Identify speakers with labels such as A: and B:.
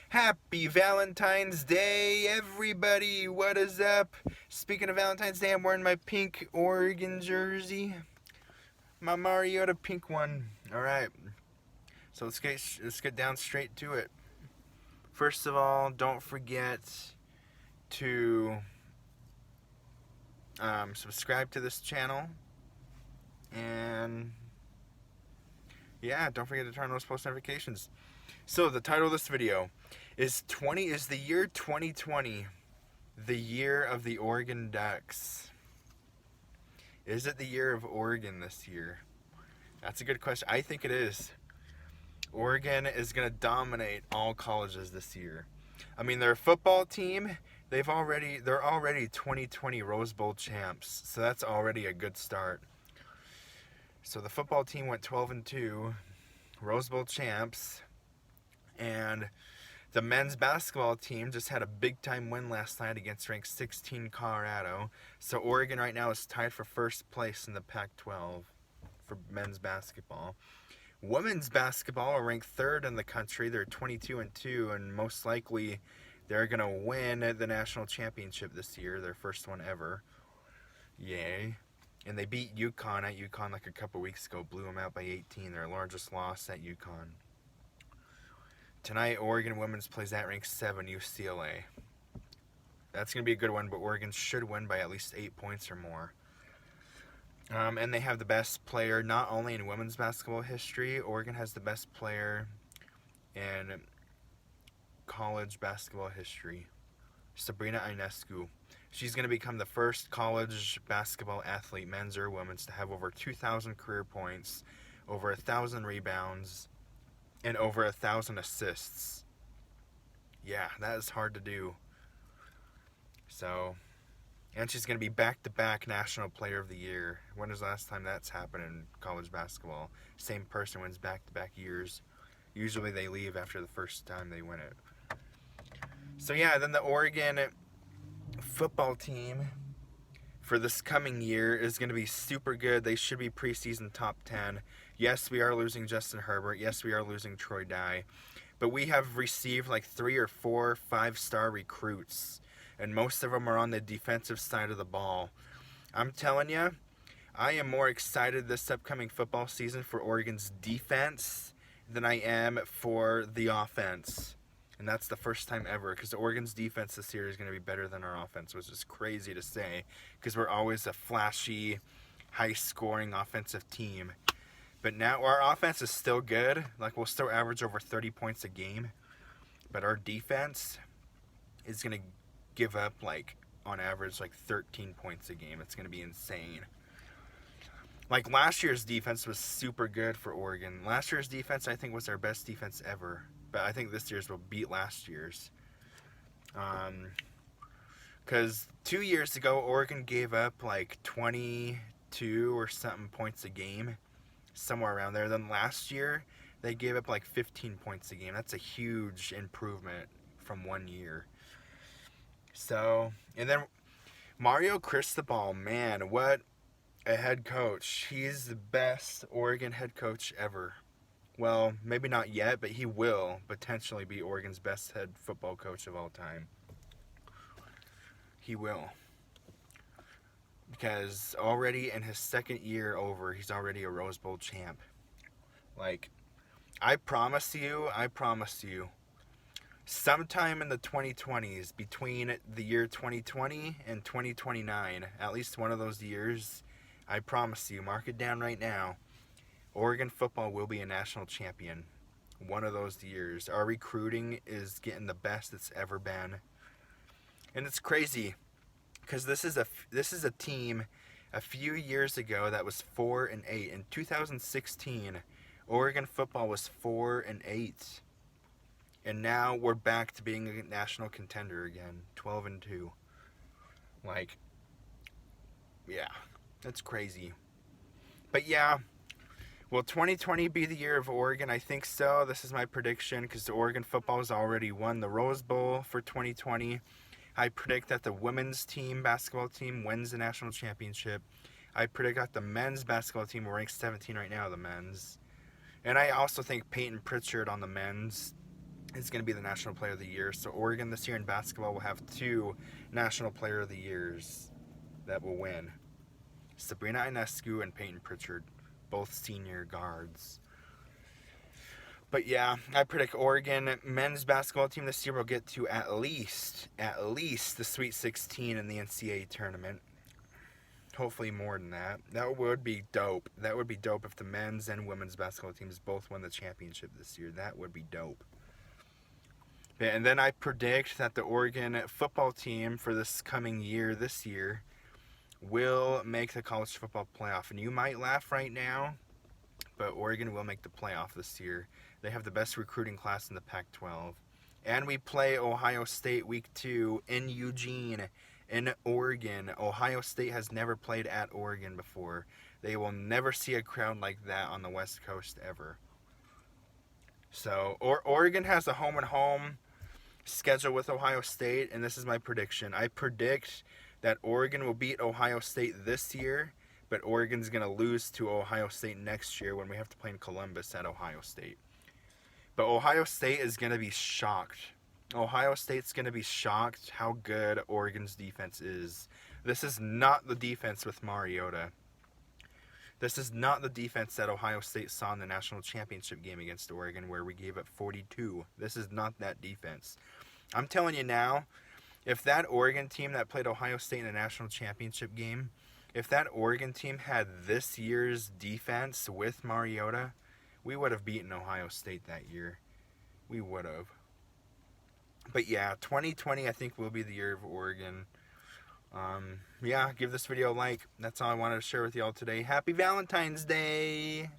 A: Happy Valentine's Day, everybody! What is up? Speaking of Valentine's Day, I'm wearing my pink Oregon jersey. My Mariota pink one. Alright, so let's get down straight to it. First of all, don't forget to subscribe to this channel. And yeah, don't forget to turn on those post notifications. So the title of this video is the year 2020 the year of the Oregon Ducks? Is it the year of Oregon this year? That's a good question. I think it is. Oregon is going to dominate all colleges this year. I mean, their football team, they're already 2020 Rose Bowl champs. So that's already a good start. So the football team went 12-2, Rose Bowl champs, and the men's basketball team just had a big-time win last night against ranked 16 Colorado. So Oregon right now is tied for first place in the Pac-12 for men's basketball. Women's basketball are ranked third in the country. They're 22-2, and most likely they're going to win the national championship this year, their first one ever. Yay. And they beat UConn at UConn like a couple weeks ago, blew them out by 18, their largest loss at UConn. Tonight, Oregon women's plays at ranked 7 UCLA. That's going to be a good one, but Oregon should win by at least 8 points or more. And they have the best player, not only in women's basketball history, Oregon has the best player in college basketball history, Sabrina Ionescu. She's going to become the first college basketball athlete, men's or women's, to have over 2,000 career points, over 1,000 rebounds, and over 1,000 assists. Yeah, that is hard to do. So, and she's going to be back-to-back National Player of the Year. When was the last time that's happened in college basketball? Same person wins back-to-back years. Usually they leave after the first time they win it. So yeah, then the Oregon football team for this coming year is going to be super good. They should be preseason top 10. Yes, we are losing Justin Herbert. Yes, we are losing Troy Dye. But we have received like 3 or 4 5-star recruits, and most of them are on the defensive side of the ball. I'm telling you, I am more excited this upcoming football season for Oregon's defense than I am for the offense. And that's the first time ever, because Oregon's defense this year is going to be better than our offense, which is crazy to say, because we're always a flashy, high-scoring offensive team. But now our offense is still good. Like, we'll still average over 30 points a game. But our defense is going to give up, like, on average, like 13 points a game. It's going to be insane. Like, last year's defense was super good for Oregon. Last year's defense, I think, was our best defense ever. But I think this year's will beat last year's. Because 2 years ago, Oregon gave up like 22 or something points a game. Somewhere around there. Then last year, they gave up like 15 points a game. That's a huge improvement from 1 year. So, and then Mario Cristobal, man, what a head coach. He's the best Oregon head coach ever. Well, maybe not yet, but he will potentially be Oregon's best head football coach of all time. He will. Because already in his second year over, he's already a Rose Bowl champ. Like, I promise you, sometime in the 2020s, between the year 2020 and 2029, at least one of those years, I promise you, mark it down right now, Oregon football will be a national champion. One of those years. Our recruiting is getting the best it's ever been. And it's crazy, because this is a team a few years ago that was 4-8. In 2016, Oregon football was 4-8. And now we're back to being a national contender again, 12-2. Like, yeah, that's crazy. But yeah, will 2020 be the year of Oregon? I think so. This is my prediction, because the Oregon football has already won the Rose Bowl for 2020. I predict that the women's team, basketball team, wins the national championship. I predict that the men's basketball team will rank 17 right now, the men's. And I also think Peyton Pritchard on the men's is going to be the National Player of the Year. So Oregon this year in basketball will have 2 National Player of the Years that will win. Sabrina Ionescu and Peyton Pritchard, both senior guards. But yeah, I predict Oregon men's basketball team this year will get to at least the Sweet 16 in the NCAA tournament. Hopefully more than that. That would be dope. That would be dope if the men's and women's basketball teams both won the championship this year. That would be dope. Yeah, and then I predict that the Oregon football team for this coming year, this year, will make the college football playoff. And you might laugh right now, but Oregon will make the playoff this year. They have the best recruiting class in the Pac-12. And we play Ohio State week 2 in Eugene, in Oregon. Ohio State has never played at Oregon before. They will never see a crowd like that on the West Coast ever. So, Oregon has a home-and-home schedule with Ohio State, and this is my prediction. I predict that Oregon will beat Ohio State this year, but Oregon's going to lose to Ohio State next year when we have to play in Columbus at Ohio State. But Ohio State is going to be shocked. Ohio State's going to be shocked how good Oregon's defense is. This is not the defense with Mariota. This is not the defense that Ohio State saw in the national championship game against Oregon where we gave up 42. This is not that defense. I'm telling you now, if that Oregon team that played Ohio State in a national championship game, if that Oregon team had this year's defense with Mariota, we would have beaten Ohio State that year. We would have. But yeah, 2020 I think will be the year of Oregon. Yeah, give this video a like. That's all I wanted to share with y'all today. Happy Valentine's Day!